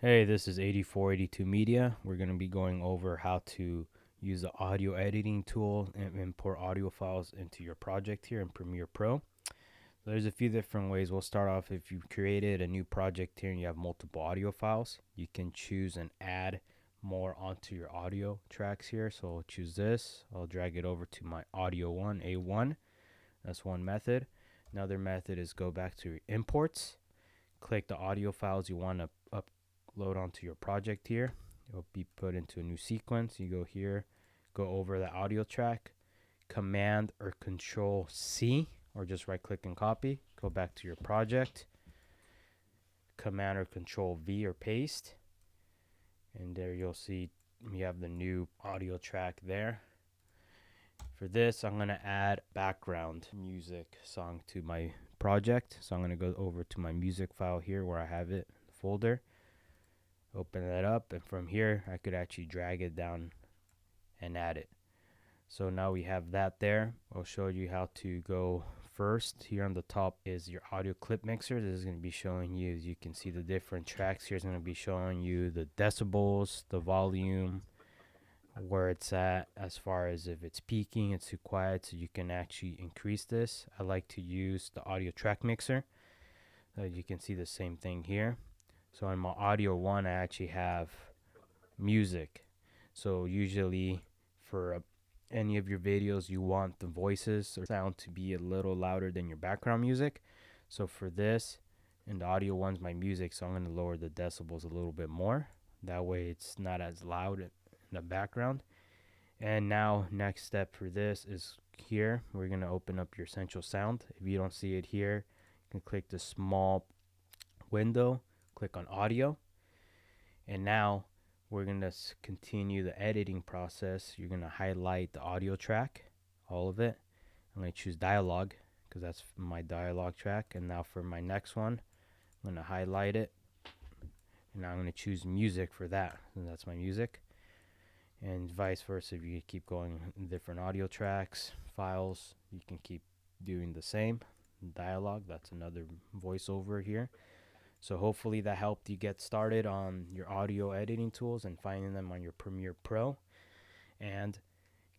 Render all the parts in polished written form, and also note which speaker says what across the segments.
Speaker 1: Hey, this is 8482 Media. We're going to be going over how to use the audio editing tool and import audio files into your project here in Premiere Pro. So there's a few different ways. We'll start off if you've created a new project here and you have multiple audio files. You can choose and add more onto your audio tracks here. So I'll choose this. I'll drag it over to my audio one, A1. That's one method. Another method is go back to your imports. Click the audio files you want to upload onto your project here. It'll be put into a new sequence. You go here, go over the audio track, Command or Control C, or just right click and copy. Go back to your project, Command or Control V or paste, and there you'll see we have the new audio track there. For this, I'm going to add background music song to my project. So I'm going to go over to my music file here where I have it, folder. Open that up, and from here I could actually drag it down and add it. So now we have that there. I'll show you how to go first. Here on the top is your audio clip mixer. This is going to be showing you, as you can see, the different tracks. Here's going to be showing you the decibels, the volume, where it's at as far as if it's peaking, it's too quiet, so you can actually increase this. I like to use the audio track mixer. You can see the same thing here. So in my audio one, I actually have music. So usually for any of your videos, you want the voices or sound to be a little louder than your background music. So for this, in the audio one's my music, so I'm going to lower the decibels a little bit more. That way it's not as loud in the background. And now next step for this is here. We're going to open up your Essential Sound. If you don't see it here, you can click the small window, click on audio, and now we're going to continue the editing process. You're going to highlight the audio track, all of it. I'm going to choose dialogue because that's my dialogue track. And now for my next one, I'm going to highlight it, and now I'm going to choose music for that, and that's my music. And vice versa, if you keep going different audio tracks, files, you can keep doing the same. Dialogue, that's another voiceover here. So hopefully that helped you get started on your audio editing tools and finding them on your Premiere Pro. And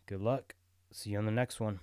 Speaker 1: good luck. See you on the next one.